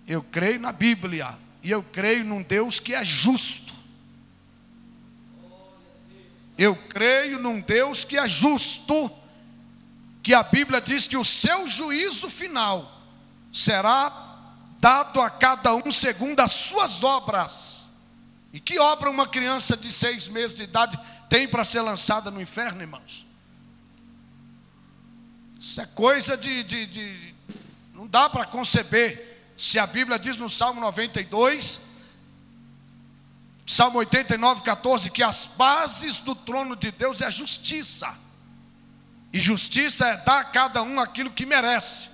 Eu creio na Bíblia. E eu creio num Deus que é justo. Eu creio num Deus que é justo. Que a Bíblia diz que o seu juízo final será dado a cada um segundo as suas obras. E que obra uma criança de 6 meses de idade tem para ser lançada no inferno, irmãos? Isso é coisa de não dá para conceber. Se a Bíblia diz no Salmo 92, Salmo 89, 14, que as bases do trono de Deus é a justiça. E justiça é dar a cada um aquilo que merece.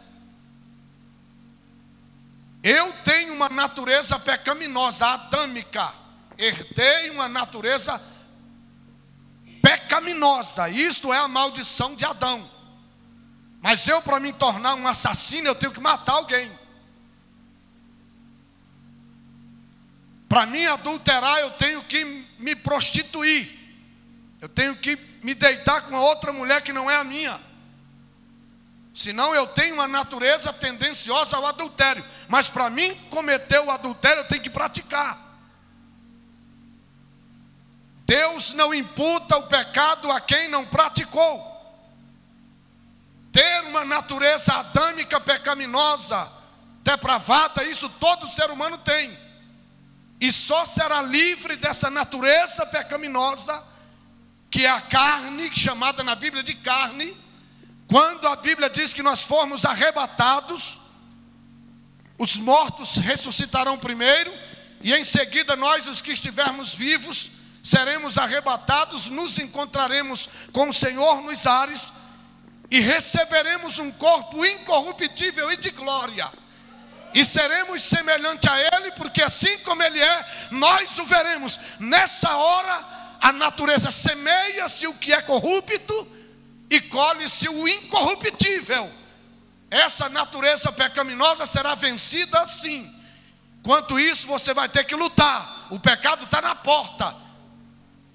Eu tenho uma natureza pecaminosa, adâmica. Herdei uma natureza pecaminosa. Isto é a maldição de Adão. Mas eu, para me tornar um assassino, eu tenho que matar alguém. Para mim adulterar, eu tenho que me prostituir. Eu tenho que me deitar com outra mulher que não é a minha. Senão eu tenho uma natureza tendenciosa ao adultério. Mas para mim cometer o adultério, eu tenho que praticar. Deus não imputa o pecado a quem não praticou. Ter uma natureza adâmica, pecaminosa, depravada, isso todo ser humano tem. E só será livre dessa natureza pecaminosa, que é a carne, chamada na Bíblia de carne, quando a Bíblia diz que nós formos arrebatados, os mortos ressuscitarão primeiro, e em seguida nós, os que estivermos vivos, seremos arrebatados, nos encontraremos com o Senhor nos ares, e receberemos um corpo incorruptível e de glória. E seremos semelhantes a Ele, porque assim como Ele é, nós o veremos. Nessa hora, a natureza semeia-se o que é corrupto e colhe-se o incorruptível. Essa natureza pecaminosa será vencida assim. Quanto isso, você vai ter que lutar. O pecado está na porta.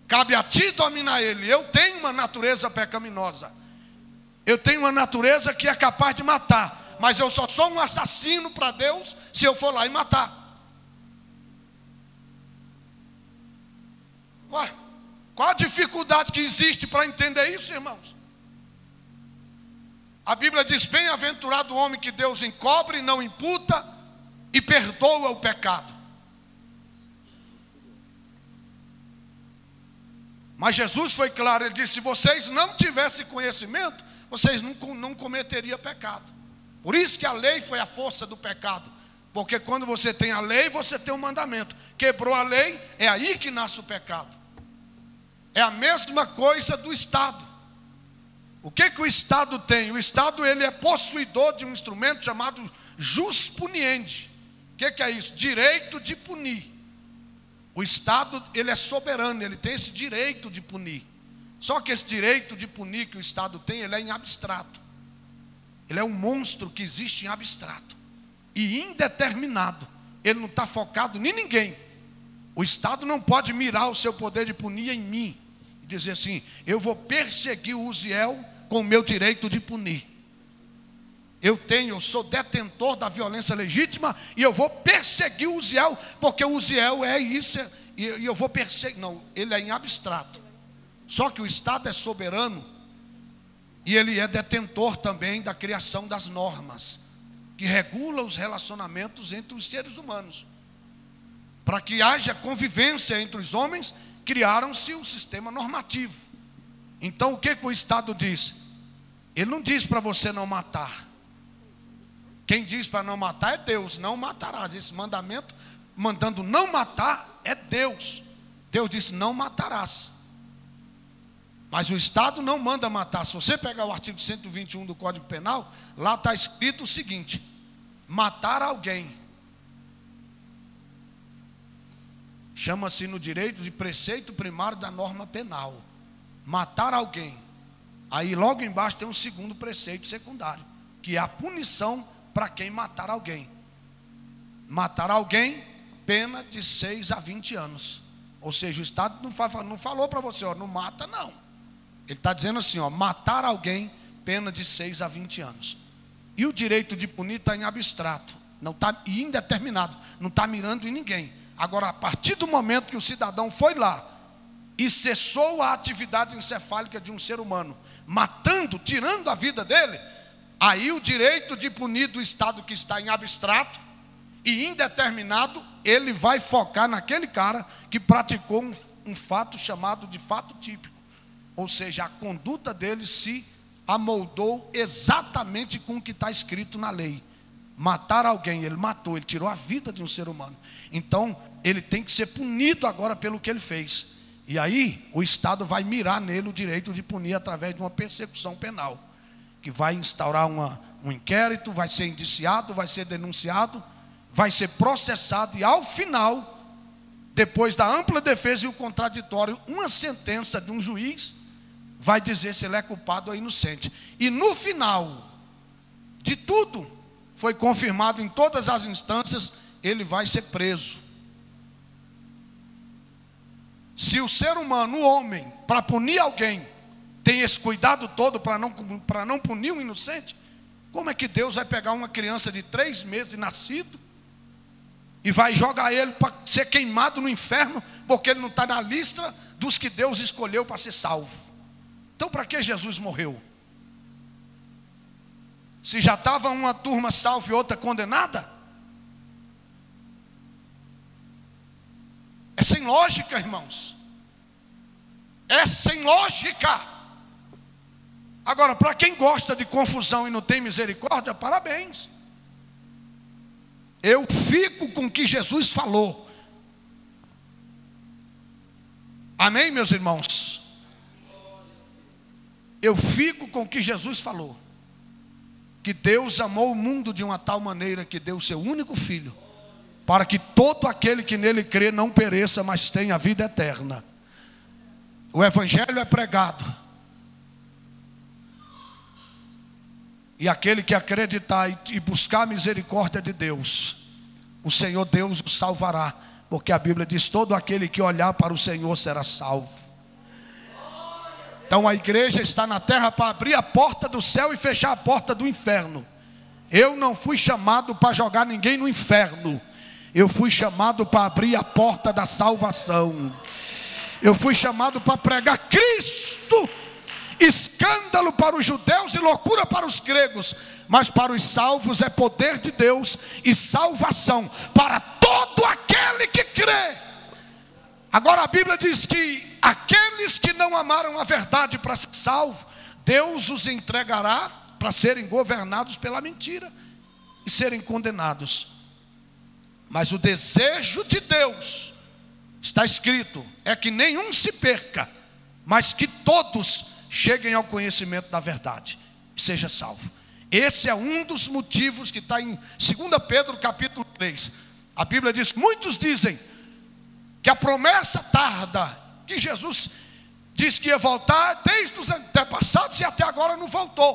Cabe a ti dominar ele. Eu tenho uma natureza pecaminosa. Eu tenho uma natureza que é capaz de matar. Mas eu só sou um assassino para Deus se eu for lá e matar. Ué, qual a dificuldade que existe para entender isso, irmãos? A Bíblia diz: bem-aventurado o homem que Deus encobre, não imputa e perdoa o pecado. Mas Jesus foi claro, ele disse: se vocês não tivessem conhecimento, vocês não cometeriam pecado. Por isso que a lei foi a força do pecado. Porque quando você tem a lei, você tem um mandamento. Quebrou a lei, é aí que nasce o pecado. É a mesma coisa do Estado. O que o Estado tem? O Estado, ele é possuidor de um instrumento chamado jus puniendi. O que é isso? Direito de punir. O Estado, ele é soberano, ele tem esse direito de punir. Só que esse direito de punir que o Estado tem, ele é em abstrato. Ele é um monstro que existe em abstrato e indeterminado. Ele não está focado em ninguém. O Estado não pode mirar o seu poder de punir em mim e dizer assim: eu vou perseguir o Uziel com o meu direito de punir. Eu sou detentor da violência legítima e eu vou perseguir o Uziel, porque o Uziel é isso, e eu vou perseguir. Não, ele é em abstrato. Só que o Estado é soberano e ele é detentor também da criação das normas que regulam os relacionamentos entre os seres humanos. Para que haja convivência entre os homens, criaram-se um sistema normativo. Então o que o Estado diz? Ele não diz para você não matar. Quem diz para não matar é Deus. Não matarás. Esse mandamento, mandando não matar, é Deus. Deus disse: não matarás. Mas o Estado não manda matar. Se você pegar o artigo 121 do Código Penal, lá está escrito o seguinte: matar alguém chama-se no direito de preceito primário da norma penal. Matar alguém. Aí logo embaixo tem um segundo preceito secundário, que é a punição para quem matar alguém. Matar alguém, pena de 6 a 20 anos. Ou seja, o Estado não falou para você: ó, não mata não. Ele está dizendo assim, ó, matar alguém, pena de 6 a 20 anos. E o direito de punir está em abstrato. não está indeterminado, não está mirando em ninguém. Agora, a partir do momento que o cidadão foi lá e cessou a atividade encefálica de um ser humano, matando, tirando a vida dele, aí o direito de punir do Estado, que está em abstrato e indeterminado, ele vai focar naquele cara que praticou um fato chamado de fato típico. Ou seja, a conduta dele se amoldou exatamente com o que está escrito na lei. Matar alguém, ele matou, ele tirou a vida de um ser humano. Então, ele tem que ser punido agora pelo que ele fez. E aí, o Estado vai mirar nele o direito de punir através de uma persecução penal, que vai instaurar um inquérito, vai ser indiciado, vai ser denunciado, vai ser processado e, ao final, depois da ampla defesa e o contraditório, uma sentença de um juiz vai dizer se ele é culpado ou inocente. E no final de tudo, foi confirmado em todas as instâncias, ele vai ser preso. Se o ser humano, o homem, para punir alguém, tem esse cuidado todo para não punir um inocente, como é que Deus vai pegar uma criança de 3 meses de nascido e vai jogar ele para ser queimado no inferno, porque ele não está na lista dos que Deus escolheu para ser salvo? Então, para que Jesus morreu? Se já estava uma turma salva e outra condenada? É sem lógica, irmãos. É sem lógica. Agora, para quem gosta de confusão e não tem misericórdia, parabéns. Eu fico com o que Jesus falou. Amém, meus irmãos? Eu fico com o que Jesus falou. Que Deus amou o mundo de uma tal maneira que deu o seu único filho, para que todo aquele que nele crê não pereça, mas tenha vida eterna. O evangelho é pregado, e aquele que acreditar e buscar a misericórdia de Deus, o Senhor Deus o salvará, porque a Bíblia diz: todo aquele que olhar para o Senhor será salvo. Então a igreja está na terra para abrir a porta do céu e fechar a porta do inferno. Eu não fui chamado para jogar ninguém no inferno. Eu fui chamado para abrir a porta da salvação. Eu fui chamado para pregar Cristo, escândalo para os judeus e loucura para os gregos, mas para os salvos é poder de Deus e salvação para todo aquele que crê. Agora a Bíblia diz que aqueles que não amaram a verdade para ser salvos, Deus os entregará para serem governados pela mentira e serem condenados. Mas o desejo de Deus, está escrito, é que nenhum se perca, mas que todos cheguem ao conhecimento da verdade e seja salvo. Esse é um dos motivos que está em 2 Pedro capítulo 3. A Bíblia diz: muitos dizem que a promessa tarda, que Jesus disse que ia voltar desde os antepassados e até agora não voltou.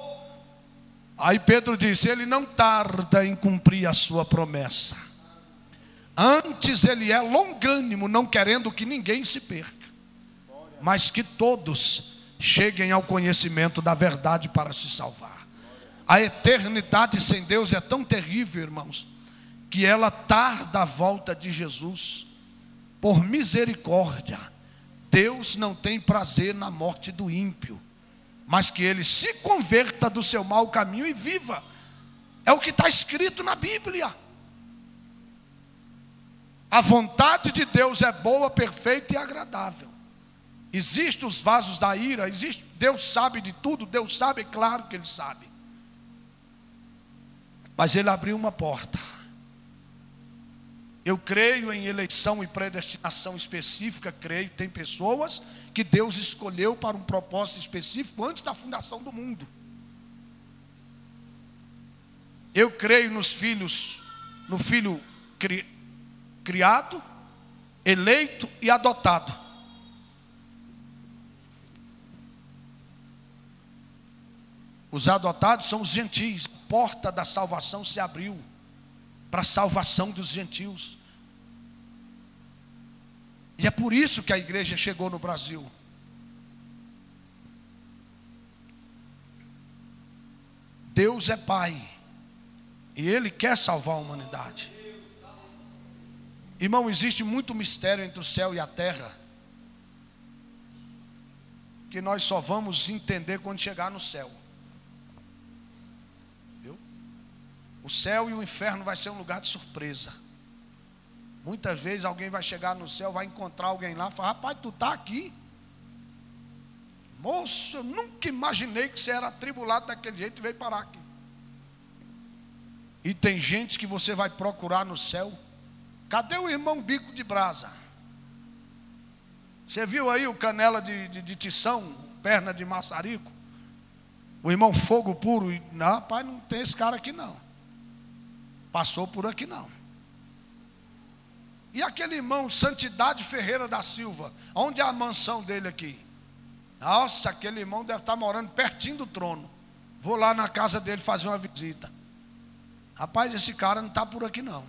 Aí Pedro disse: ele não tarda em cumprir a sua promessa, antes ele é longânimo, não querendo que ninguém se perca, mas que todos cheguem ao conhecimento da verdade para se salvar. A eternidade sem Deus é tão terrível, irmãos, que ela tarda a volta de Jesus. Por misericórdia, Deus não tem prazer na morte do ímpio, mas que ele se converta do seu mau caminho e viva. É o que está escrito na Bíblia. A vontade de Deus é boa, perfeita e agradável. Existem os vasos da ira, Deus sabe de tudo, Deus sabe, é claro que Ele sabe. Mas Ele abriu uma porta. Eu creio em eleição e predestinação específica, creio, tem pessoas que Deus escolheu para um propósito específico antes da fundação do mundo. Eu creio nos filhos, no filho criado, eleito e adotado. Os adotados são os gentios. A porta da salvação se abriu para a salvação dos gentios. E é por isso que a igreja chegou no Brasil. Deus é Pai. E Ele quer salvar a humanidade. Irmão, existe muito mistério entre o céu e a terra, que nós só vamos entender quando chegar no céu. Viu? O céu e o inferno vai ser um lugar de surpresa. Muitas vezes alguém vai chegar no céu, vai encontrar alguém lá e falar: rapaz, tu está aqui? Moço, eu nunca imaginei que você era atribulado daquele jeito e veio parar aqui. E tem gente que você vai procurar no céu. Cadê o irmão Bico de Brasa? Você viu aí o Canela de Tição, perna de maçarico? O irmão Fogo Puro? Não, rapaz, não tem esse cara aqui não. Passou por aqui não. E aquele irmão Santidade Ferreira da Silva? Onde é a mansão dele aqui? Nossa, aquele irmão deve estar morando pertinho do trono. Vou lá na casa dele fazer uma visita. Rapaz, esse cara não está por aqui não.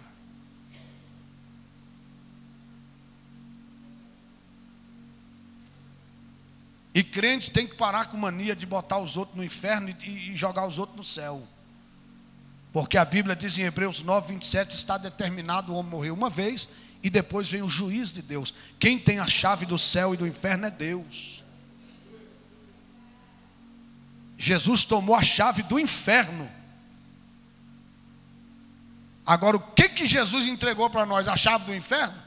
E crente tem que parar com mania de botar os outros no inferno e jogar os outros no céu. Porque a Bíblia diz em Hebreus 9, 27, está determinado o homem morrer uma vez e depois vem o juiz de Deus. Quem tem a chave do céu e do inferno é Deus. Jesus tomou a chave do inferno. Agora, o que Jesus entregou para nós? A chave do inferno?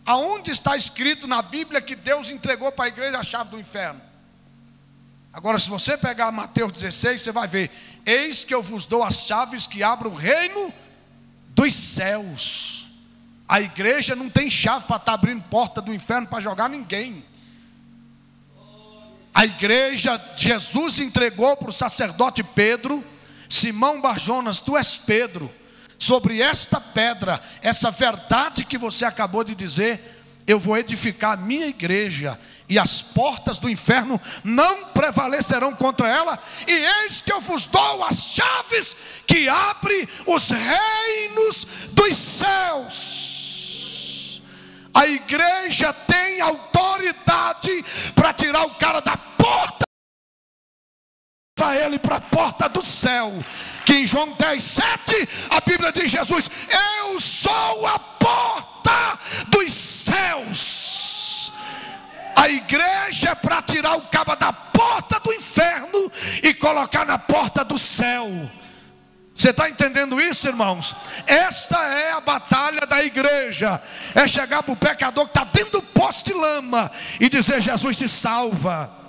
Aonde está escrito na Bíblia que Deus entregou para a igreja a chave do inferno? Agora, se você pegar Mateus 16, você vai ver: eis que eu vos dou as chaves que abrem o reino dos céus. A igreja não tem chave para estar abrindo porta do inferno para jogar ninguém. A igreja, Jesus entregou para o sacerdote Pedro: Simão Barjonas, tu és Pedro, sobre esta pedra, essa verdade que você acabou de dizer, eu vou edificar a minha igreja, e as portas do inferno não prevalecerão contra ela, e eis que eu vos dou as chaves que abrem os reinos dos céus. A igreja tem autoridade para tirar o cara da porta, para ele para a porta do céu. Que em João 10, 7, a Bíblia diz: Jesus, eu sou a porta dos céus. A igreja é para tirar o cabo da porta do inferno e colocar na porta do céu. Você está entendendo isso, irmãos? Esta é a batalha da igreja. É chegar para o pecador que está dentro do poço de lama e dizer: Jesus te salva,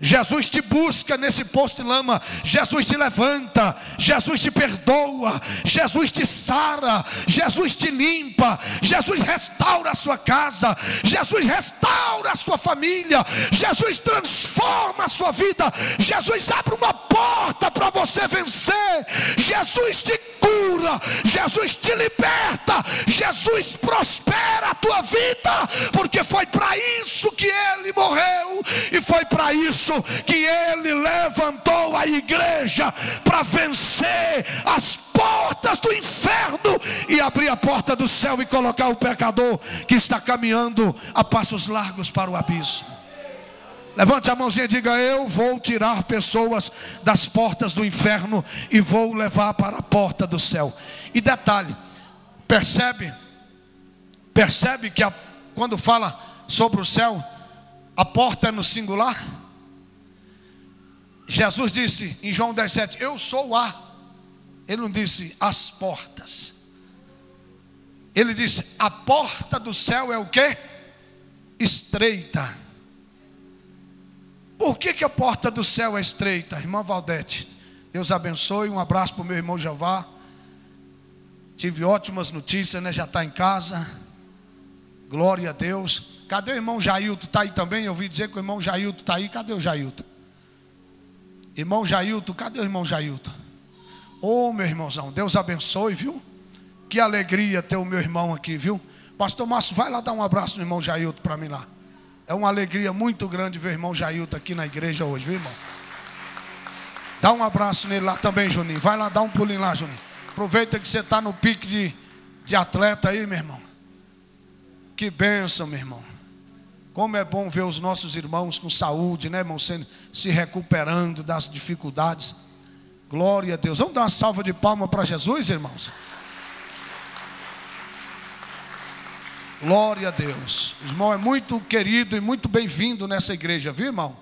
Jesus te busca nesse poço de lama, Jesus te levanta, Jesus te perdoa, Jesus te sara, Jesus te limpa, Jesus restaura a sua casa, Jesus restaura a sua família, Jesus transforma a sua vida, Jesus abre uma porta para você vencer, Jesus te cura, Jesus te liberta, Jesus prospera a tua vida, porque foi para isso que Ele morreu, e foi para isso que Ele levantou a igreja, para vencer as portas do inferno e abrir a porta do céu e colocar o pecador que está caminhando a passos largos para o abismo. Levante a mãozinha e diga: eu vou tirar pessoas das portas do inferno e vou levar para a porta do céu. E detalhe, percebe que quando fala sobre o céu, a porta é no singular. Jesus disse em João 10,7: eu sou a. Ele não disse as portas. Ele disse: a porta do céu é o quê? Estreita. Por que a porta do céu é estreita? Irmã Valdete, Deus abençoe. Um abraço para o meu irmão Jeová. Tive ótimas notícias, né? Já está em casa. Glória a Deus. Cadê o irmão Jailton? Está aí também? Eu ouvi dizer que o irmão Jailton está aí. Cadê o Jailton? Irmão Jailton, cadê o irmão Jailton? Ô, meu irmãozão, Deus abençoe, viu? Que alegria ter o meu irmão aqui, viu? Pastor Márcio, vai lá dar um abraço no irmão Jailton para mim lá. É uma alegria muito grande ver o irmão Jailton aqui na igreja hoje, viu, irmão? Dá um abraço nele lá também, Juninho. Vai lá, dá um pulinho lá, Juninho. Aproveita que você está no pique de atleta aí, meu irmão. Que bênção, meu irmão. Como é bom ver os nossos irmãos com saúde, né, irmão? Se recuperando das dificuldades. Glória a Deus. Vamos dar uma salva de palmas para Jesus, irmãos? Glória a Deus. O irmão é muito querido e muito bem-vindo nessa igreja, viu, irmão?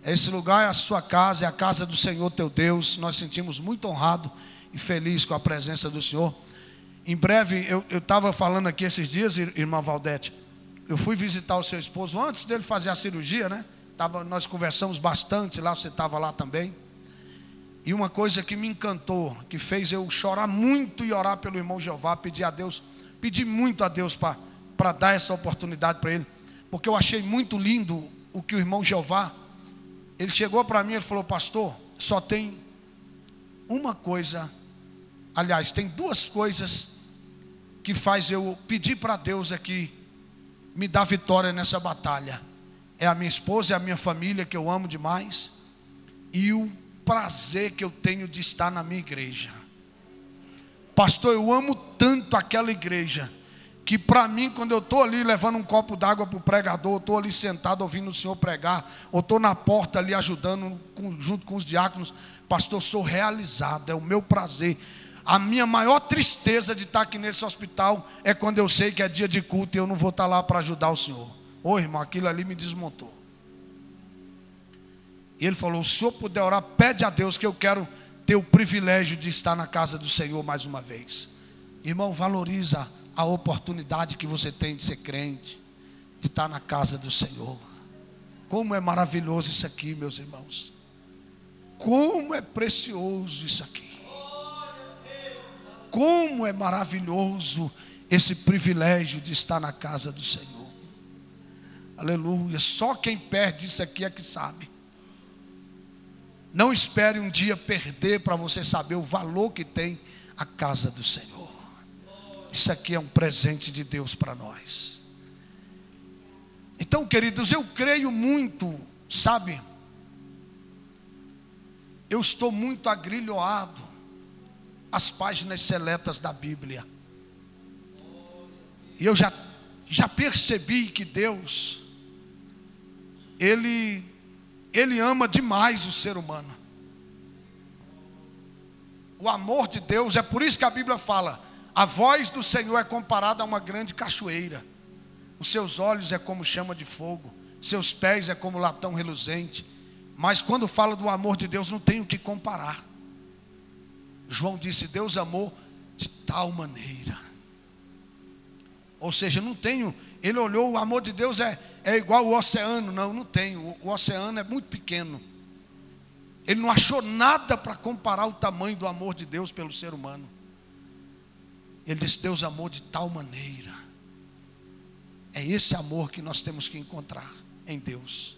Esse lugar é a sua casa, é a casa do Senhor teu Deus. Nós sentimos muito honrado e feliz com a presença do Senhor. Em breve, eu estava falando aqui esses dias, irmã Valdete, eu fui visitar o seu esposo antes dele fazer a cirurgia, né? Nós conversamos bastante lá, você estava lá também. E uma coisa que me encantou, que fez eu chorar muito e orar pelo irmão Jeová, pedir muito a Deus para dar essa oportunidade para ele, porque eu achei muito lindo o que o irmão Jeová, ele chegou para mim e falou: pastor, só tem uma coisa, aliás, tem duas coisas que faz eu pedir para Deus aqui me dar vitória nessa batalha. É a minha esposa, é a minha família, que eu amo demais, e o prazer que eu tenho de estar na minha igreja. Pastor, eu amo tanto aquela igreja, que para mim, quando eu estou ali levando um copo d'água para o pregador, eu estou ali sentado ouvindo o Senhor pregar, ou estou na porta ali ajudando junto com os diáconos, pastor, eu sou realizado, é o meu prazer. A minha maior tristeza de estar aqui nesse hospital é quando eu sei que é dia de culto e eu não vou estar lá para ajudar o Senhor. Ô irmão, aquilo ali me desmontou. E ele falou: se o senhor puder orar, pede a Deus, que eu quero ter o privilégio de estar na casa do Senhor mais uma vez. Irmão, valoriza a oportunidade que você tem de ser crente, de estar na casa do Senhor. Como é maravilhoso isso aqui, meus irmãos. Como é precioso isso aqui. Como é maravilhoso esse privilégio de estar na casa do Senhor. Aleluia. Só quem perde isso aqui é que sabe. Não espere um dia perder para você saber o valor que tem a casa do Senhor. Isso aqui é um presente de Deus para nós. Então, queridos, eu creio muito, sabe? Eu estou muito agrilhoado às páginas seletas da Bíblia. E eu já percebi que Deus, Ele ama demais o ser humano. O amor de Deus, é por isso que a Bíblia fala: a voz do Senhor é comparada a uma grande cachoeira, os seus olhos é como chama de fogo, seus pés é como latão reluzente. Mas quando fala do amor de Deus, não tem o que comparar. João disse: Deus amou de tal maneira. Ou seja, não tenho. Ele olhou, o amor de Deus é igual o oceano. Não tem. O oceano é muito pequeno. Ele não achou nada para comparar o tamanho do amor de Deus pelo ser humano. Ele disse: Deus amou de tal maneira. É esse amor que nós temos que encontrar em Deus.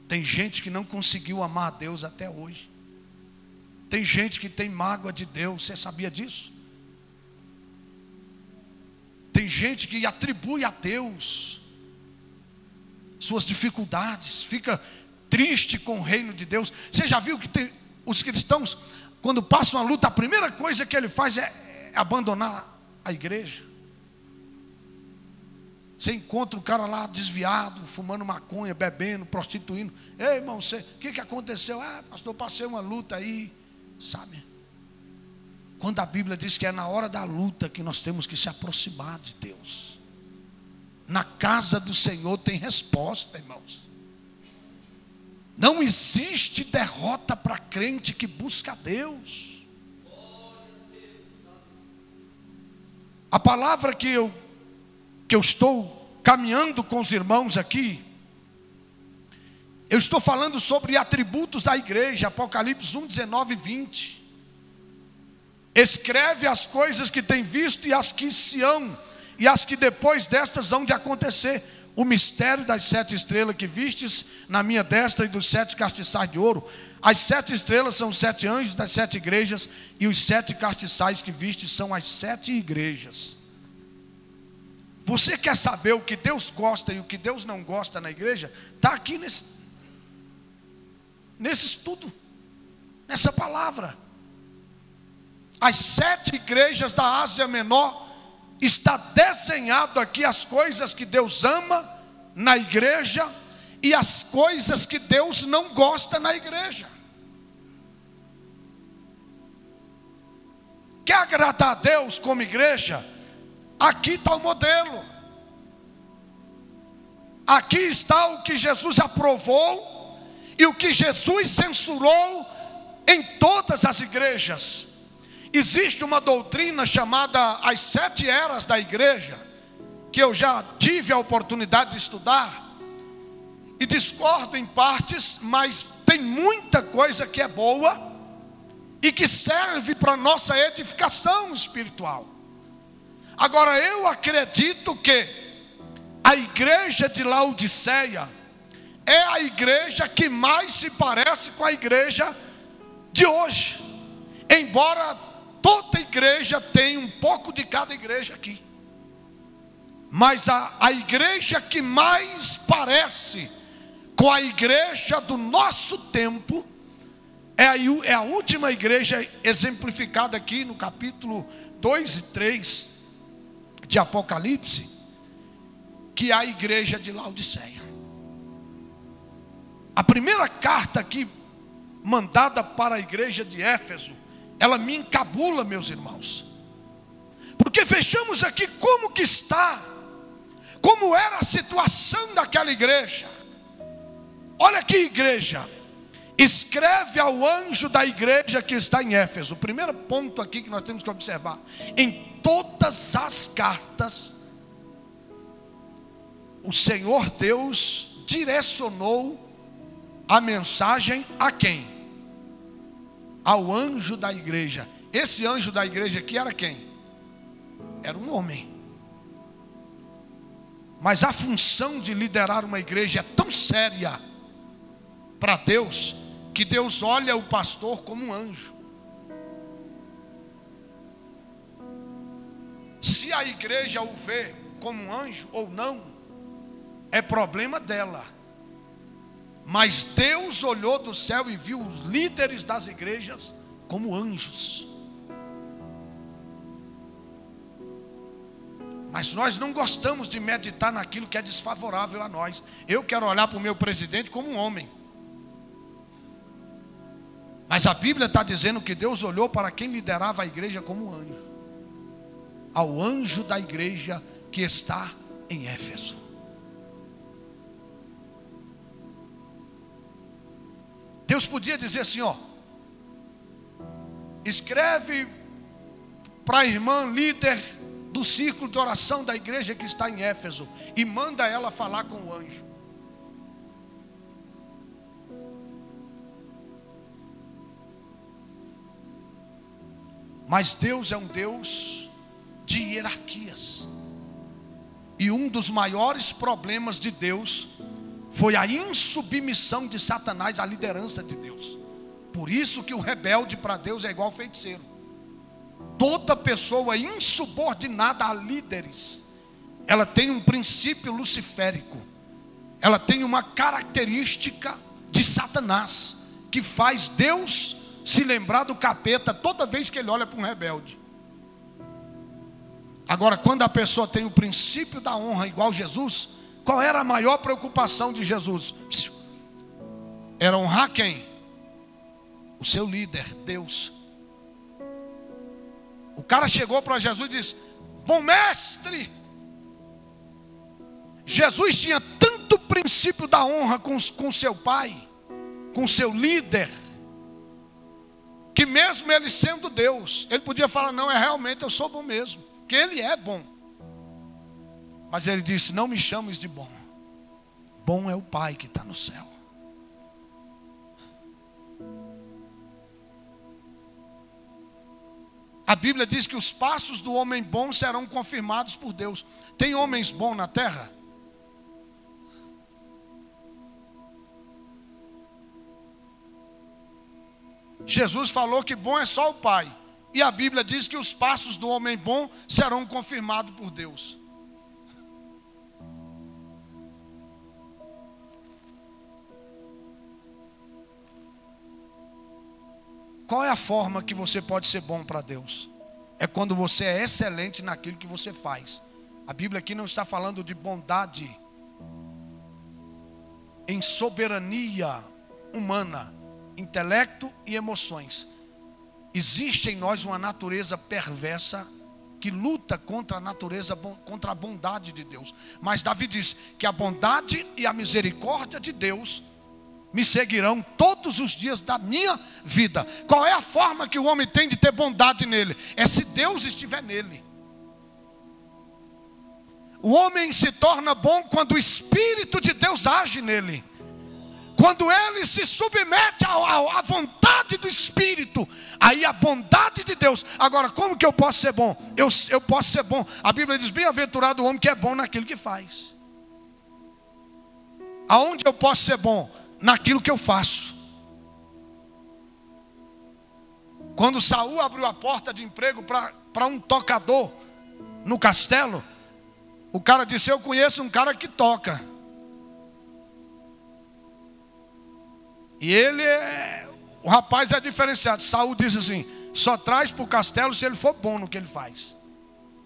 Tem gente que não conseguiu amar a Deus até hoje. Tem gente que tem mágoa de Deus. Você sabia disso? Tem gente que atribui a Deus suas dificuldades, fica triste com o reino de Deus. Você já viu que tem os cristãos, quando passam a luta, a primeira coisa que ele faz é abandonar a igreja. Você encontra o cara lá desviado, fumando maconha, bebendo, prostituindo. Ei, irmão, o que aconteceu? Ah, pastor, passei uma luta aí, sabe? Quando a Bíblia diz que é na hora da luta que nós temos que se aproximar de Deus. Na casa do Senhor tem resposta, irmãos. Não existe derrota para crente que busca a Deus. A palavra que eu estou caminhando com os irmãos aqui, eu estou falando sobre atributos da igreja. Apocalipse 1, 19 e 20. Escreve as coisas que tem visto e as que se hão, e as que depois destas hão de acontecer. O mistério das 7 estrelas que vistes na minha destra e dos 7 castiçais de ouro. As 7 estrelas são os 7 anjos das 7 igrejas, e os 7 castiçais que vistes são as 7 igrejas. Você quer saber o que Deus gosta e o que Deus não gosta na igreja? Está aqui nesse estudo, nessa palavra. As 7 igrejas da Ásia Menor, está desenhado aqui as coisas que Deus ama na igreja e as coisas que Deus não gosta na igreja. Quer agradar a Deus como igreja? Aqui está o modelo. Aqui está o que Jesus aprovou e o que Jesus censurou em todas as igrejas. Existe uma doutrina chamada as 7 eras da igreja, que eu já tive a oportunidade de estudar, e discordo em partes, mas tem muita coisa que é boa e que serve para nossa edificação espiritual. Agora, eu acredito que a igreja de Laodiceia é a igreja que mais se parece com a igreja de hoje, embora toda igreja tenha um pouco de cada igreja aqui, mas a igreja que mais parece com a igreja do nosso tempo é a última igreja exemplificada aqui no capítulo 2 e 3 de Apocalipse, que é a igreja de Laodiceia. A primeira carta aqui mandada para a igreja de Éfeso, ela me encabula, meus irmãos, porque vejamos aqui como que está, como era a situação daquela igreja. Olha aqui, igreja, escreve ao anjo da igreja que está em Éfeso. O primeiro ponto aqui que nós temos que observar: em todas as cartas, o Senhor Deus direcionou a mensagem a quem? Ao anjo da igreja. Esse anjo da igreja aqui era quem? Era um homem. Mas a função de liderar uma igreja é tão séria para Deus, que Deus olha o pastor como um anjo. Se a igreja o vê como um anjo ou não, é problema dela. Mas Deus olhou do céu e viu os líderes das igrejas como anjos. Mas nós não gostamos de meditar naquilo que é desfavorável a nós. Eu quero olhar para o meu presidente como um homem. Mas a Bíblia está dizendo que Deus olhou para quem liderava a igreja como um anjo. Ao anjo da igreja que está em Éfeso. Deus podia dizer assim, ó: escreve para a irmã líder do círculo de oração da igreja que está em Éfeso e manda ela falar com o anjo. Mas Deus é um Deus de hierarquias. E um dos maiores problemas de Deus foi a insubmissão de Satanás à liderança de Deus. Por isso que o rebelde para Deus é igual ao feiticeiro. Toda pessoa insubordinada a líderes, ela tem um princípio luciférico. Ela tem uma característica de Satanás, que faz Deus se lembrar do capeta toda vez que ele olha para um rebelde. Agora, quando a pessoa tem o princípio da honra igual Jesus, qual era a maior preocupação de Jesus? Era honrar quem? O seu líder, Deus. O cara chegou para Jesus e disse: bom mestre. Jesus tinha tanto princípio da honra com seu pai, com seu líder, que mesmo ele sendo Deus, ele podia falar: não, realmente eu sou bom mesmo, porque ele é bom. Mas ele disse: não me chames de bom, bom é o Pai que está no céu. A Bíblia diz que os passos do homem bom serão confirmados por Deus. Tem homens bons na terra? Jesus falou que bom é só o Pai. E a Bíblia diz que os passos do homem bom serão confirmados por Deus. Qual é a forma que você pode ser bom para Deus? É quando você é excelente naquilo que você faz. A Bíblia aqui não está falando de bondade em soberania humana, intelecto e emoções. existe em nós uma natureza perversa que luta contra a natureza, contra a bondade de Deus. Mas Davi diz que a bondade e a misericórdia de Deus me seguirão todos os dias da minha vida. Qual é a forma que o homem tem de ter bondade nele? É se Deus estiver nele. O homem se torna bom quando o Espírito de Deus age nele. Quando ele se submete à vontade do Espírito, aí a bondade de Deus. Agora, como que eu posso ser bom? Eu posso ser bom. A Bíblia diz, bem-aventurado o homem que é bom naquilo que faz. Aonde eu posso ser bom? Naquilo que eu faço. Quando Saul abriu a porta de emprego para um tocador no castelo, o cara disse, eu conheço um cara que toca. E o rapaz é diferenciado. Saul disse assim, só traz para o castelo se ele for bom no que ele faz.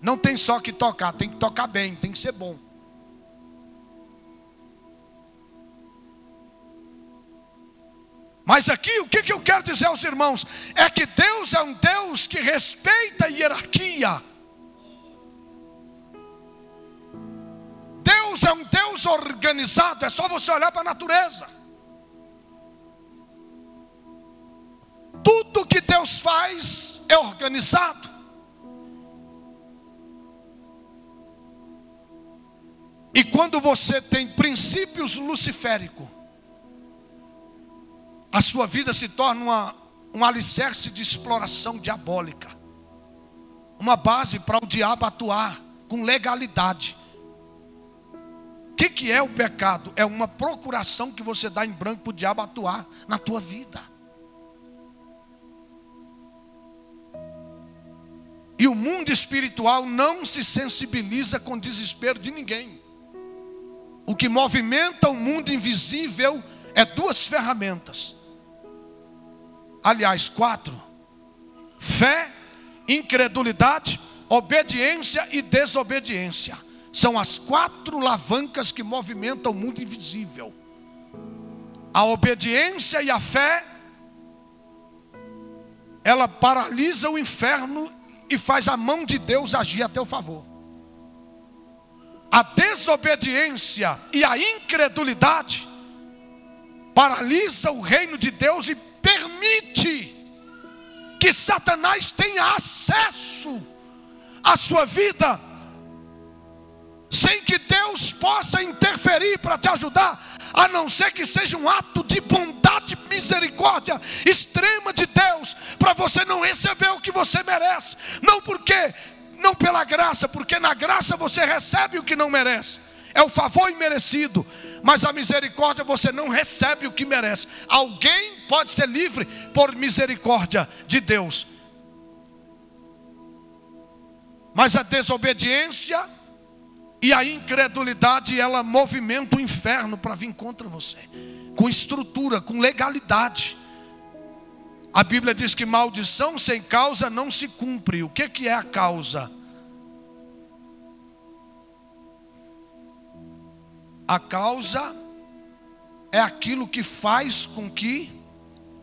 Não tem só que tocar, tem que tocar bem, tem que ser bom. Mas aqui, o que eu quero dizer aos irmãos? É que Deus é um Deus que respeita a hierarquia. Deus é um Deus organizado. É só você olhar para a natureza. Tudo que Deus faz é organizado. E quando você tem princípios luciféricos, a sua vida se torna um alicerce de exploração diabólica. Uma base para o diabo atuar com legalidade. O que é o pecado? É uma procuração que você dá em branco para o diabo atuar na tua vida. E o mundo espiritual não se sensibiliza com o desespero de ninguém. O que movimenta o mundo invisível é duas ferramentas. Aliás, 4. Fé, incredulidade, obediência e desobediência. São as 4 alavancas que movimentam o mundo invisível. A obediência e a fé, ela paralisa o inferno e faz a mão de Deus agir a teu favor. A desobediência e a incredulidade paralisa o reino de Deus e permite que Satanás tenha acesso à sua vida, sem que Deus possa interferir para te ajudar, a não ser que seja um ato de bondade e misericórdia extrema de Deus, para você não receber o que você merece. Não pela graça, porque na graça você recebe o que não merece. É o favor imerecido. Mas a misericórdia você não recebe o que merece. Alguém pode ser livre por misericórdia de Deus. Mas a desobediência e a incredulidade, ela movimenta o inferno para vir contra você. Com estrutura, com legalidade. A Bíblia diz que maldição sem causa não se cumpre. O que é a causa? A causa é aquilo que faz com que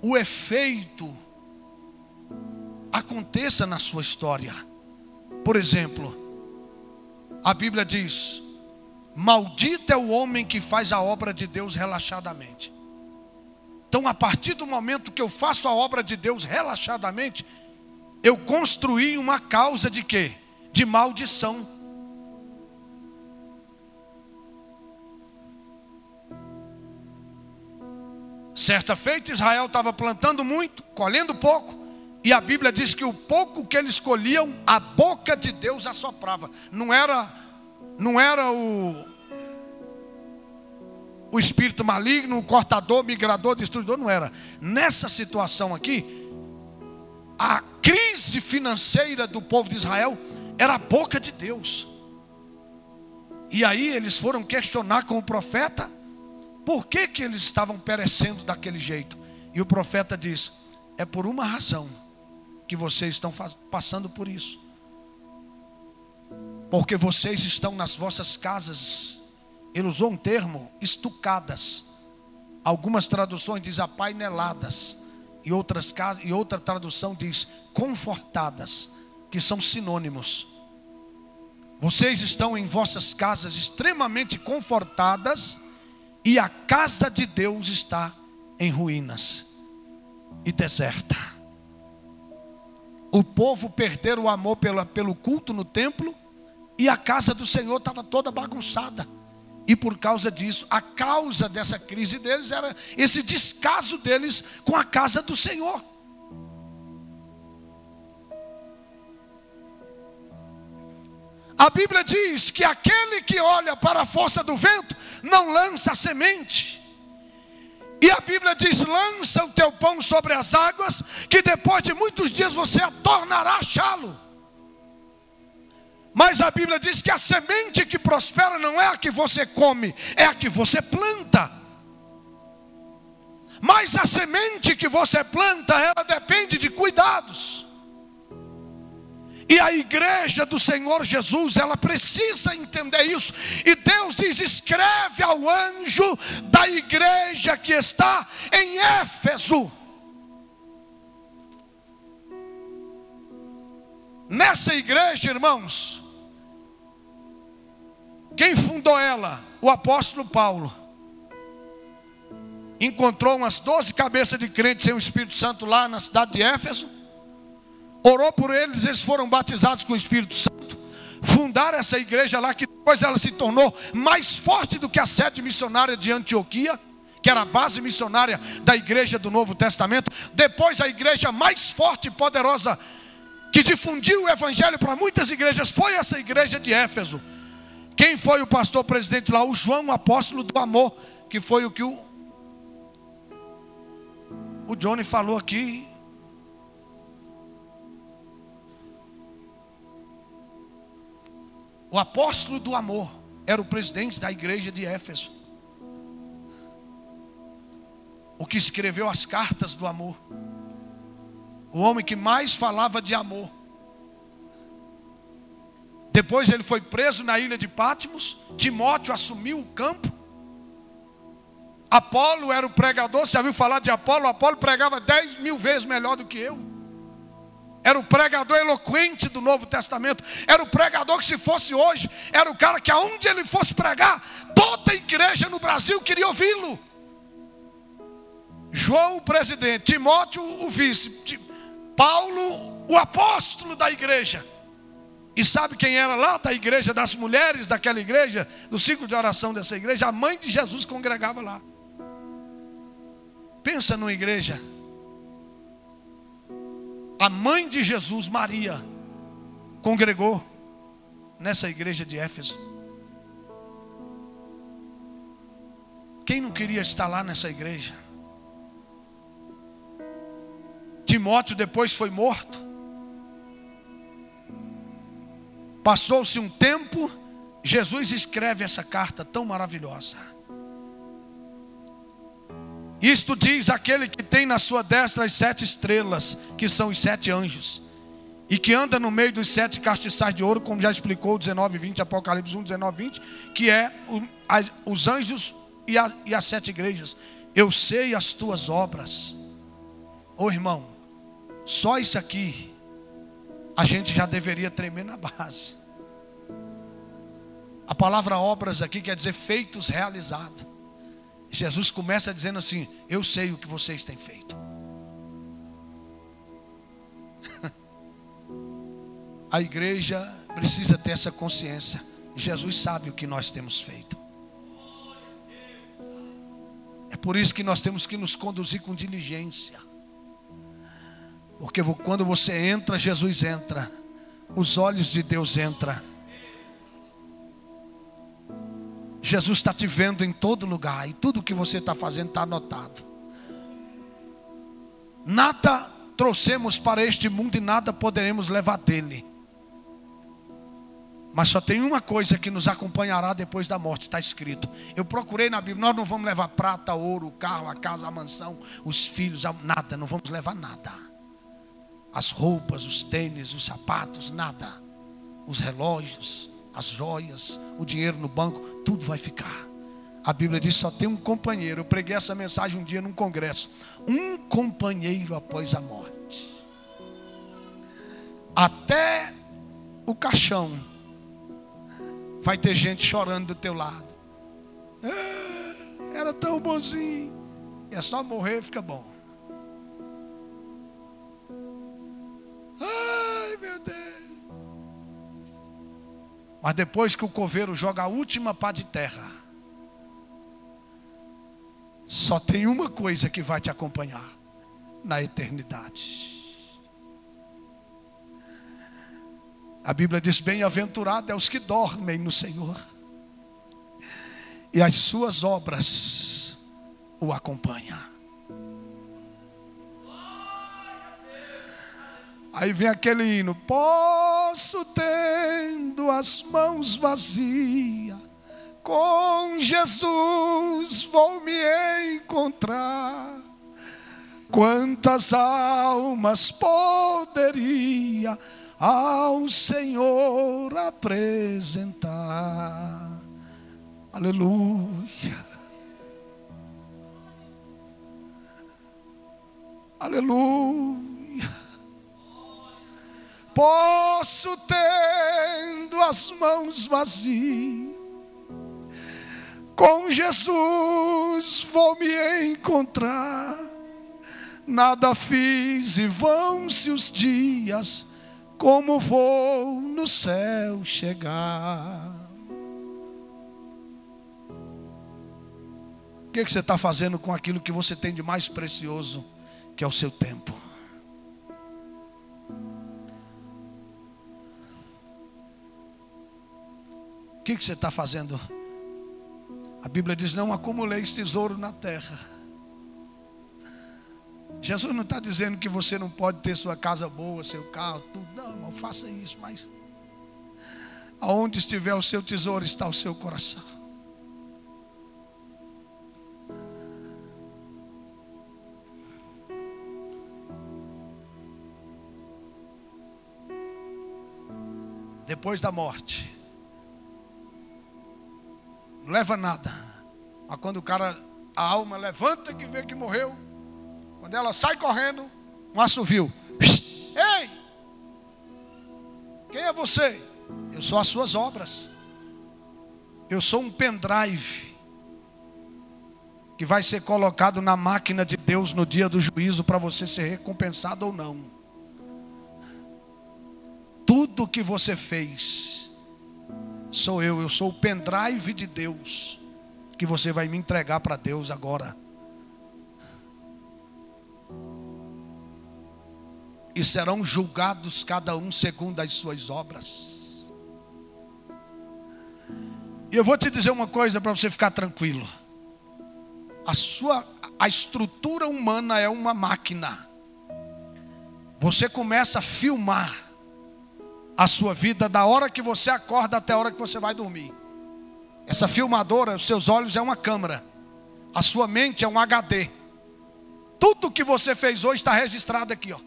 o efeito aconteça na sua história. Por exemplo, a Bíblia diz, maldito é o homem que faz a obra de Deus relaxadamente. Então, a partir do momento que eu faço a obra de Deus relaxadamente, eu construí uma causa de quê? De maldição. Certa feita, Israel estava plantando muito, colhendo pouco. E a Bíblia diz que o pouco que eles colhiam, a boca de Deus assoprava. Não era o espírito maligno, o cortador, migrador, destruidor, não era. Nessa situação aqui, a crise financeira do povo de Israel era a boca de Deus. E aí eles foram questionar com o profeta por que eles estavam perecendo daquele jeito. E o profeta diz, é por uma razão que vocês estão passando por isso. Porque vocês estão nas vossas casas, ele usou um termo, estucadas. Algumas traduções dizem apaineladas. e outra tradução diz confortadas, que são sinônimos. Vocês estão em vossas casas extremamente confortadas, e a casa de Deus está em ruínas e deserta. O povo perdeu o amor pelo culto no templo, e a casa do Senhor estava toda bagunçada. E por causa disso, a causa dessa crise deles era esse descaso deles com a casa do Senhor. A Bíblia diz que aquele que olha para a força do vento não lança a semente. E a Bíblia diz: lança o teu pão sobre as águas, que depois de muitos dias você tornará a achá-lo. Mas a Bíblia diz que a semente que prospera não é a que você come, é a que você planta. Mas a semente que você planta, ela depende de cuidados. E a igreja do Senhor Jesus, ela precisa entender isso. E Deus diz: escreve ao anjo da igreja que está em Éfeso. Nessa igreja, irmãos, quem fundou ela? O apóstolo Paulo. Encontrou umas 12 cabeças de crentes sem o Espírito Santo lá na cidade de Éfeso. Orou por eles, eles foram batizados com o Espírito Santo. Fundaram essa igreja lá, que depois ela se tornou mais forte do que a sede missionária de Antioquia, que era a base missionária da igreja do Novo Testamento. Depois a igreja mais forte e poderosa, que difundiu o evangelho para muitas igrejas, foi essa igreja de Éfeso. Quem foi o pastor presidente lá? O João, o apóstolo do amor, que foi o que o Johnny falou aqui. O apóstolo do amor era o presidente da igreja de Éfeso, o que escreveu as cartas do amor, o homem que mais falava de amor. Depois ele foi preso na ilha de Patmos. Timóteo assumiu o campo. Apolo era o pregador. Você já viu falar de Apolo? Apolo pregava 10.000 vezes melhor do que eu. Era o pregador eloquente do Novo Testamento. Era o pregador que, se fosse hoje, era o cara que aonde ele fosse pregar, toda a igreja no Brasil queria ouvi-lo. João, o presidente. Timóteo, o vice. Paulo, o apóstolo da igreja. E sabe quem era lá da igreja, das mulheres daquela igreja, do ciclo de oração dessa igreja? A mãe de Jesus congregava lá. Pensa numa igreja. A mãe de Jesus, Maria, congregou nessa igreja de Éfeso. Quem não queria estar lá nessa igreja? Timóteo depois foi morto. Passou-se um tempo, Jesus escreve essa carta tão maravilhosa. Isto diz aquele que tem na sua destra as 7 estrelas, que são os 7 anjos, e que anda no meio dos 7 castiçais de ouro, como já explicou 19 e 20, Apocalipse 1, 19 e 20, que é os anjos e as 7 igrejas. Eu sei as tuas obras. Ô irmão, só isso aqui a gente já deveria tremer na base. A palavra obras aqui quer dizer feitos, realizados. Jesus começa dizendo assim: eu sei o que vocês têm feito. A igreja precisa ter essa consciência. Jesus sabe o que nós temos feito. É por isso que nós temos que nos conduzir com diligência. Porque quando você entra, Jesus entra. Os olhos de Deus entram. Jesus está te vendo em todo lugar. E tudo que você está fazendo está anotado. Nada trouxemos para este mundo e nada poderemos levar dele. Mas só tem uma coisa que nos acompanhará depois da morte, está escrito. Eu procurei na Bíblia, nós não vamos levar prata, ouro, o carro, a casa, a mansão, os filhos, nada, não vamos levar nada. As roupas, os tênis, os sapatos, nada. Os relógios, as joias, o dinheiro no banco, tudo vai ficar. A Bíblia diz: só tem um companheiro. Eu preguei essa mensagem um dia num congresso. Um companheiro após a morte. Até o caixão vai ter gente chorando do teu lado. Era tão bonzinho. É só morrer e fica bom. Ai, meu Deus. Mas depois que o coveiro joga a última pá de terra, só tem uma coisa que vai te acompanhar na eternidade. A Bíblia diz: bem-aventurado é os que dormem no Senhor, e as suas obras o acompanham. Aí vem aquele hino: posso, tendo as mãos vazias, com Jesus vou me encontrar. Quantas almas poderia ao Senhor apresentar? Aleluia, aleluia. Posso, tendo as mãos vazias, com Jesus vou me encontrar. Nada fiz e vão-se os dias, como vou no céu chegar. O que você está fazendo com aquilo que você tem de mais precioso, que é o seu tempo? O que você está fazendo? A Bíblia diz: não acumuleis tesouro na terra. Jesus não está dizendo que você não pode ter sua casa boa, seu carro, tudo. Não, irmão, faça isso, mas aonde estiver o seu tesouro, está o seu coração. Depois da morte, não leva nada. Mas quando a alma levanta que vê que morreu, quando ela sai correndo, um assovio: ei, quem é você? Eu sou as suas obras. Eu sou um pendrive que vai ser colocado na máquina de Deus no dia do juízo, para você ser recompensado ou não. Tudo que você fez sou eu sou o pendrive de Deus, que você vai me entregar para Deus agora. E serão julgados cada um segundo as suas obras. E eu vou te dizer uma coisa para você ficar tranquilo. A estrutura humana é uma máquina. Você começa a filmar a sua vida da hora que você acorda até a hora que você vai dormir. Essa filmadora, os seus olhos é uma câmera, a sua mente é um HD. Tudo que você fez hoje está registrado aqui, ó.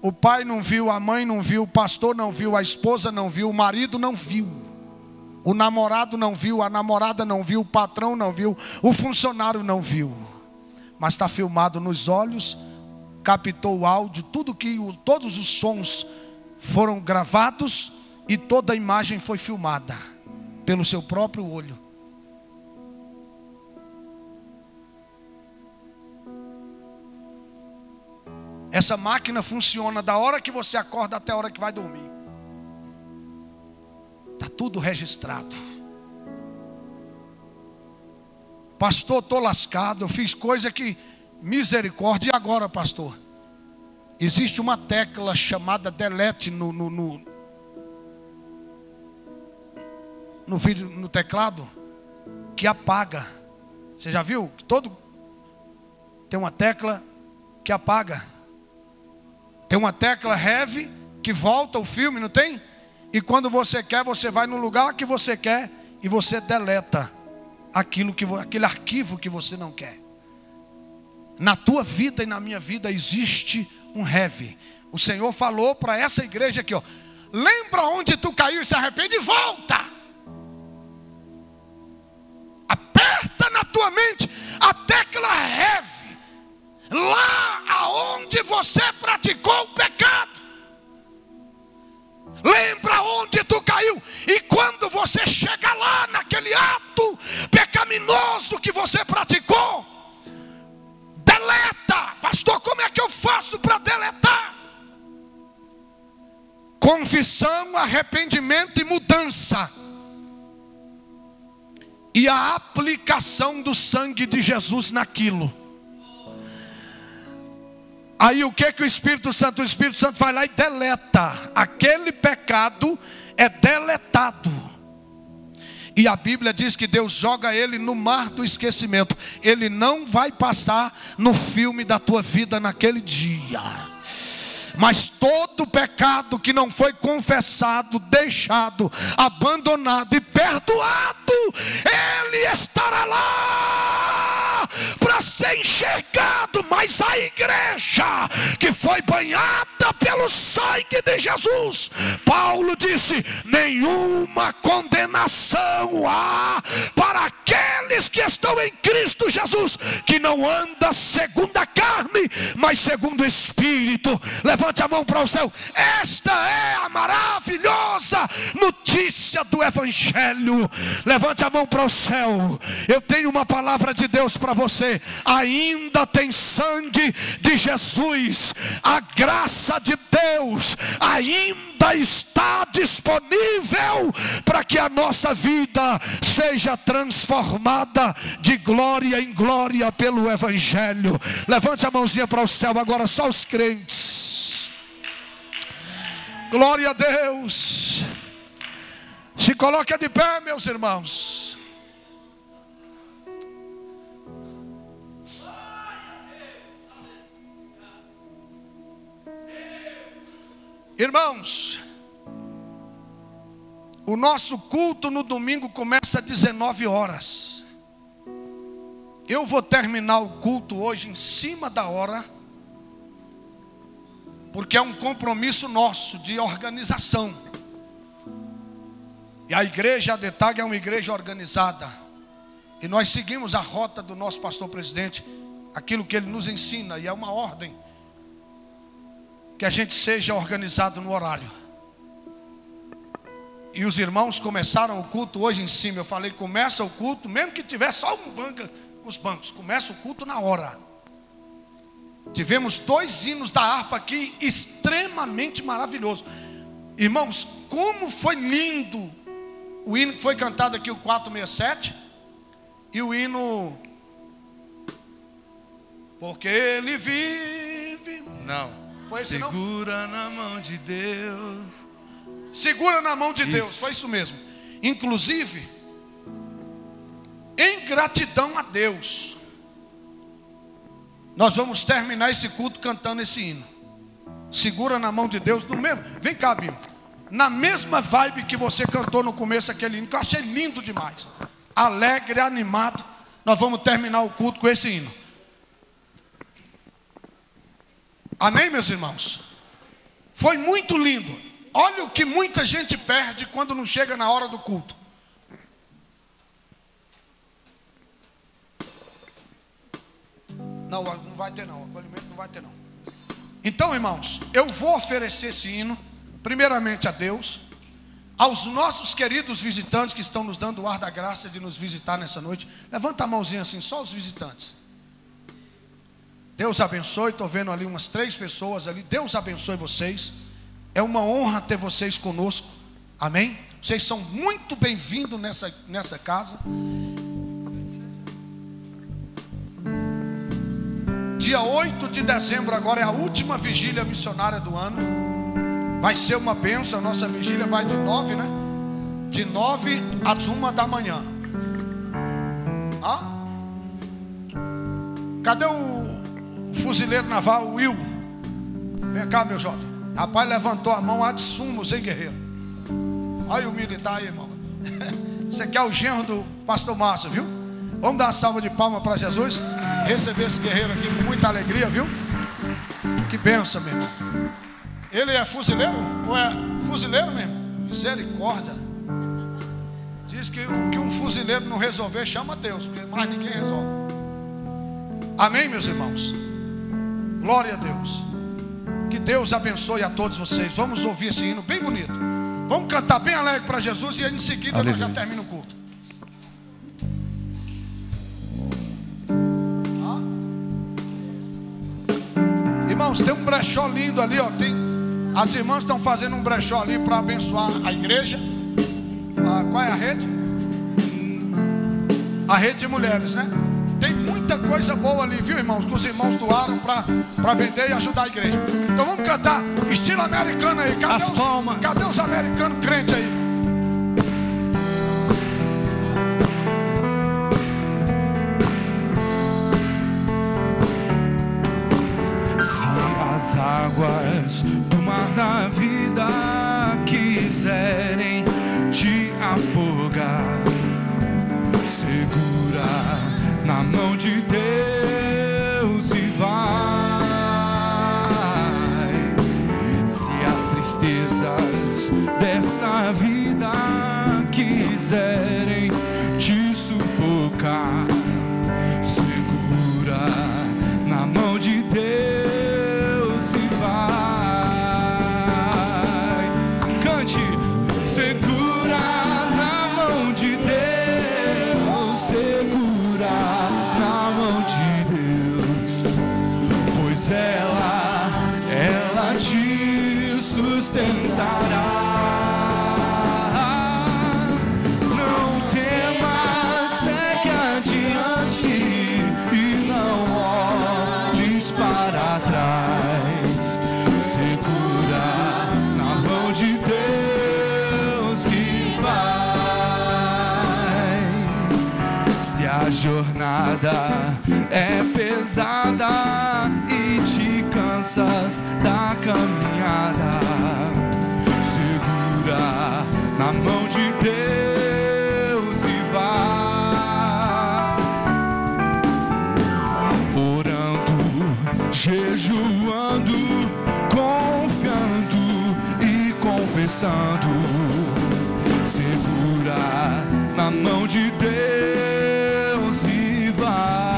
O pai não viu, a mãe não viu, o pastor não viu, a esposa não viu, o marido não viu, o namorado não viu, a namorada não viu, o patrão não viu, o funcionário não viu. Mas está filmado nos olhos, captou o áudio, todos os sons foram gravados e toda a imagem foi filmada pelo seu próprio olho. Essa máquina funciona da hora que você acorda até a hora que vai dormir. Está tudo registrado. Pastor, estou lascado, eu fiz coisa que... Misericórdia. E agora, pastor? Existe uma tecla chamada delete no vídeo, no teclado, que apaga. Você já viu? Tem uma tecla que apaga. Tem uma tecla heavy que volta o filme, não tem? E quando você quer, você vai no lugar que você quer e você deleta aquele arquivo que você não quer. Na tua vida e na minha vida existe um heavy. O Senhor falou para essa igreja aqui, ó: lembra onde tu caiu e se arrepende e volta. tua mente até que ela leve lá aonde você praticou o pecado. Lembra onde tu caiu. E quando você chega lá naquele ato pecaminoso que você praticou, deleta. Pastor, como é que eu faço para deletar? Confissão, arrependimento e mudança. E a aplicação do sangue de Jesus naquilo. Aí o que o Espírito Santo? O Espírito Santo vai lá e deleta. Aquele pecado é deletado. E a Bíblia diz que Deus joga ele no mar do esquecimento. Ele não vai passar no filme da tua vida naquele dia. Mas todo pecado que não foi confessado, deixado, abandonado e perdoado, ele estará lá para ser enxergado. Mas a igreja que foi banhada pelo sangue de Jesus, Paulo disse: nenhuma condenação há para aqueles que estão em Cristo Jesus, que não anda segundo a carne, mas segundo o Espírito. Levante a mão para o céu. Esta é a maravilhosa notícia do Evangelho. Levante a mão para o céu. Eu tenho uma palavra de Deus para você. Ainda tem sangue de Jesus. A graça de Deus ainda está disponível para que a nossa vida seja transformada de glória em glória pelo Evangelho. Levante a mãozinha para o céu agora, só os crentes. Glória a Deus. Se coloque de pé, meus irmãos. Irmãos, o nosso culto no domingo começa às 19 horas. Eu vou terminar o culto hoje em cima da hora, porque é um compromisso nosso de organização. E a igreja ADETAG é uma igreja organizada. E nós seguimos a rota do nosso pastor presidente, aquilo que ele nos ensina, e é uma ordem que a gente seja organizado no horário. E os irmãos começaram o culto hoje em cima. Eu falei, começa o culto, mesmo que tiver só um banco, os bancos, começa o culto na hora. Tivemos 2 hinos da harpa aqui, extremamente maravilhoso. Irmãos, como foi lindo o hino que foi cantado aqui, o 467, e o hino Porque Ele vive. Não. Foi esse, não? Segura na mão de Deus. Segura na mão de Isso. Deus, foi isso mesmo. Inclusive, em gratidão a Deus, nós vamos terminar esse culto cantando esse hino. Segura na mão de Deus, no mesmo. Vem cá, Bim. Na mesma vibe que você cantou no começo aquele hino, que eu achei lindo demais. Alegre, animado. Nós vamos terminar o culto com esse hino. Amém, meus irmãos? Foi muito lindo. Olha o que muita gente perde quando não chega na hora do culto. Não, não vai ter não. Acolhimento não vai ter não. Então, irmãos, eu vou oferecer esse hino, primeiramente a Deus, aos nossos queridos visitantes que estão nos dando o ar da graça de nos visitar nessa noite. Levanta a mãozinha assim, só os visitantes. Deus abençoe, estou vendo ali umas 3 pessoas ali. Deus abençoe vocês. É uma honra ter vocês conosco. Amém? Vocês são muito bem-vindos nessa casa. Dia 8 de dezembro agora é a última vigília missionária do ano. Vai ser uma bênção. A nossa vigília vai de 9, né? De 9 às 1 da manhã. Ah? Cadê o fuzileiro naval, o Will? Vem cá, meu jovem. Rapaz, levantou a mão ad sumos, hein, guerreiro? Olha o militar aí, irmão. Você quer o genro do pastor Márcio, viu? Vamos dar uma salva de palmas para Jesus. Receber esse guerreiro aqui com muita alegria, viu? Que benção, meu irmão. Ele é fuzileiro? Ou é fuzileiro mesmo? Misericórdia. diz que o que um fuzileiro não resolver, chama Deus, porque mais ninguém resolve. Amém, meus irmãos? Glória a Deus. Que Deus abençoe a todos vocês. Vamos ouvir esse hino bem bonito. Vamos cantar bem alegre para Jesus e em seguida nós já terminamos o culto. Irmãos, tem um brechó lindo ali, ó. As irmãs estão fazendo um brechó ali para abençoar a igreja. Qual é a rede? A rede de mulheres, né? Tem muita coisa boa ali, viu, irmãos? Que os irmãos doaram para vender e ajudar a igreja. Então vamos cantar estilo americano aí. Cadê os americanos crentes aí? As águas do mar da vida quiserem te afogar, segura na mão de Deus e vai. Se as tristezas desta vida quiserem te sufocar, segura na mão de Deus. Ela te sustentará. Não temas, segue adiante e não olhes para trás. Segura na mão de Deus e vai. Se a jornada é pesada e te cansas da caminhada, segura na mão de Deus e vai. Orando, jejuando, confiando e confessando, segura na mão de Deus e vai.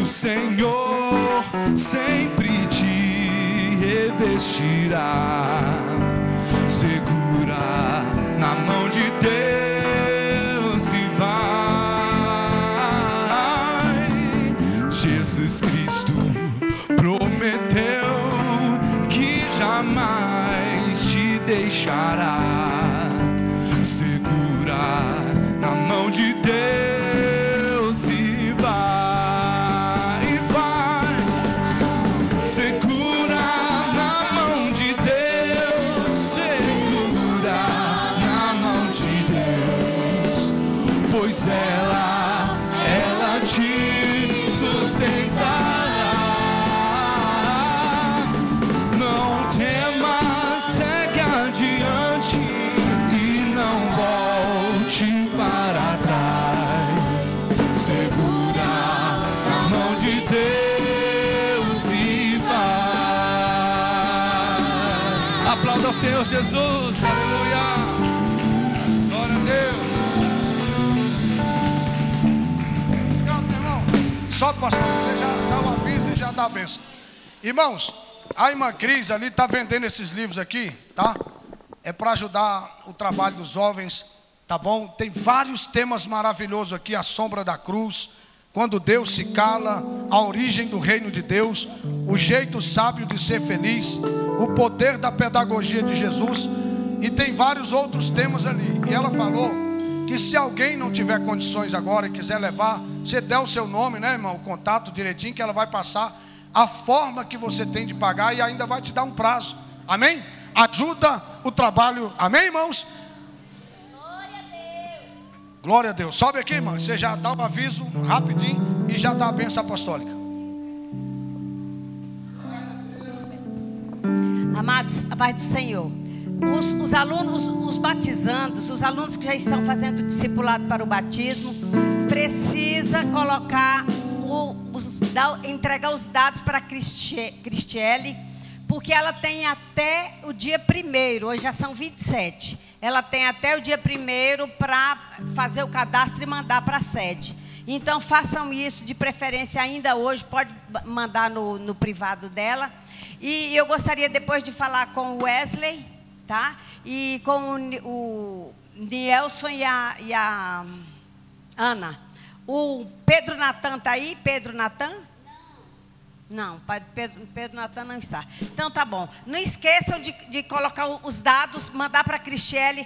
Senhor sempre te revestirá, segura na mão de Deus e vai. Jesus Cristo prometeu que jamais te deixará, segura na mão de Deus e vai. Pois ela te sustentará. Não temas, segue adiante e não volte para trás. Segura na mão de Deus e vai. Aplauda ao Senhor Jesus, aleluia. Glória a Deus. Só pastor, você já dá o aviso e já dá a bênção. Irmãos, a irmã Cris ali está vendendo esses livros aqui, tá? É para ajudar o trabalho dos jovens, tá bom? Tem vários temas maravilhosos aqui: a sombra da cruz, quando Deus se cala, a origem do reino de Deus, o jeito sábio de ser feliz, o poder da pedagogia de Jesus, e tem vários outros temas ali. E ela falou que se alguém não tiver condições agora e quiser levar, você der o seu nome, né, irmão, o contato direitinho, que ela vai passar a forma que você tem de pagar e ainda vai te dar um prazo. Amém? Ajuda o trabalho. Amém, irmãos? Glória a Deus. Glória a Deus. Sobe aqui, irmão. Você já dá um aviso rapidinho e já dá a bênção apostólica. Amados, a paz do Senhor. Os alunos, os batizandos, os alunos que já estão fazendo discipulado para o batismo, precisa colocar entregar os dados para a Cristiele, porque ela tem até o dia 1º, hoje já são 27. Ela tem até o dia 1º para fazer o cadastro e mandar para a sede. Então façam isso, de preferência ainda hoje, pode mandar no privado dela. E eu gostaria depois de falar com o Wesley, tá? E com o Nielson e a Ana. O Pedro Natan está aí? Pedro Natan? Não, Pedro Natan não está. Então tá bom. Não esqueçam de colocar os dados, mandar para a Cristiele.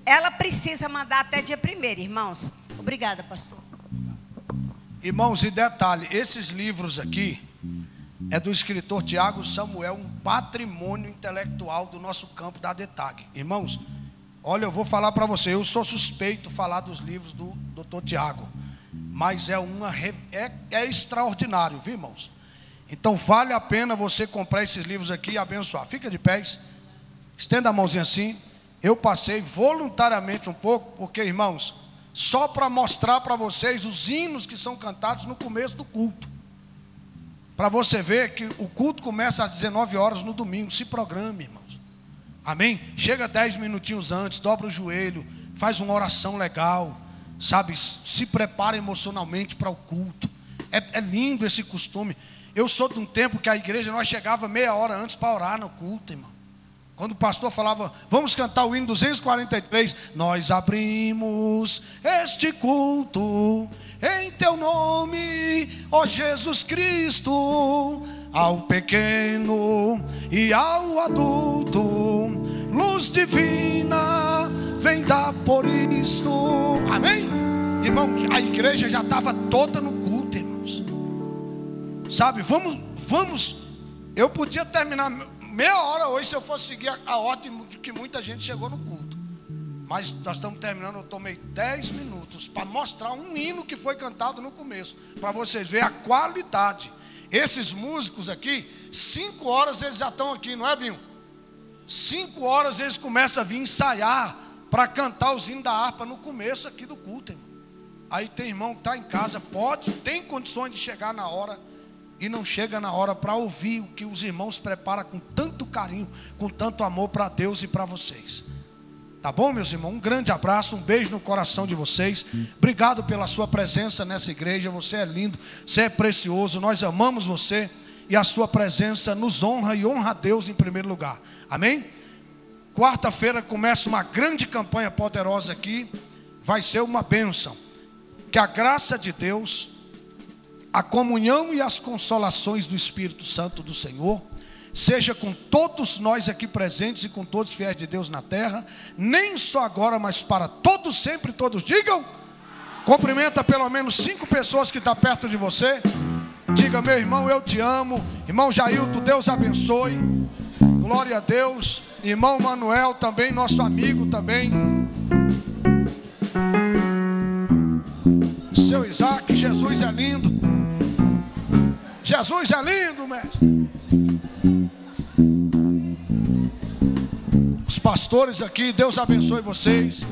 Ela precisa mandar até dia 1º, irmãos. Obrigada, pastor. Irmãos, e detalhe, esses livros aqui é do escritor Tiago Samuel, um patrimônio intelectual do nosso campo da DETAG. Irmãos, olha, eu vou falar para você, eu sou suspeito de falar dos livros do Dr. Tiago, mas é extraordinário, viu, irmãos? Então vale a pena você comprar esses livros aqui e abençoar. Fica de pés, estenda a mãozinha assim. Eu passei voluntariamente um pouco, porque, irmãos, só para mostrar para vocês os hinos que são cantados no começo do culto. Para você ver que o culto começa às 19 horas no domingo. Se programe, irmãos. Amém? Chega 10 minutinhos antes, dobra o joelho, faz uma oração legal, sabe? Se prepara emocionalmente para o culto. É lindo esse costume. Eu sou de um tempo que a igreja, nós chegava meia hora antes para orar no culto, irmão. Quando o pastor falava, vamos cantar o hino 243, nós abrimos este culto em teu nome, ó Jesus Cristo, ao pequeno e ao adulto, luz divina, vem dar por isto. Amém? Irmão, a igreja já estava toda no culto, irmãos. Sabe, vamos. Eu podia terminar meia hora hoje se eu fosse seguir a ordem de que muita gente chegou no culto. Mas nós estamos terminando, eu tomei 10 minutos para mostrar um hino que foi cantado no começo, para vocês verem a qualidade. Esses músicos aqui, 5 horas eles já estão aqui, não é, Binho? 5 horas eles começam a vir ensaiar para cantar os hinos da harpa no começo aqui do culto, irmão. Aí tem irmão que está em casa, tem condições de chegar na hora e não chega na hora para ouvir o que os irmãos preparam com tanto carinho, com tanto amor para Deus e para vocês. Tá bom, meus irmãos? Um grande abraço, um beijo no coração de vocês. Obrigado pela sua presença nessa igreja. Você é lindo, você é precioso. Nós amamos você e a sua presença nos honra e honra a Deus em primeiro lugar. Amém? Quarta-feira começa uma grande campanha poderosa aqui. Vai ser uma bênção. Que a graça de Deus, a comunhão e as consolações do Espírito Santo do Senhor seja com todos nós aqui presentes e com todos os fiéis de Deus na terra, nem só agora, mas para todos sempre, todos digam. Cumprimenta pelo menos 5 pessoas que estão perto de você. Diga, meu irmão, eu te amo. Irmão Jailton, Deus abençoe. Glória a Deus. Irmão Manuel também, nosso amigo também. Seu Isaac, Jesus é lindo. Jesus é lindo, mestre. Os pastores aqui, Deus abençoe vocês.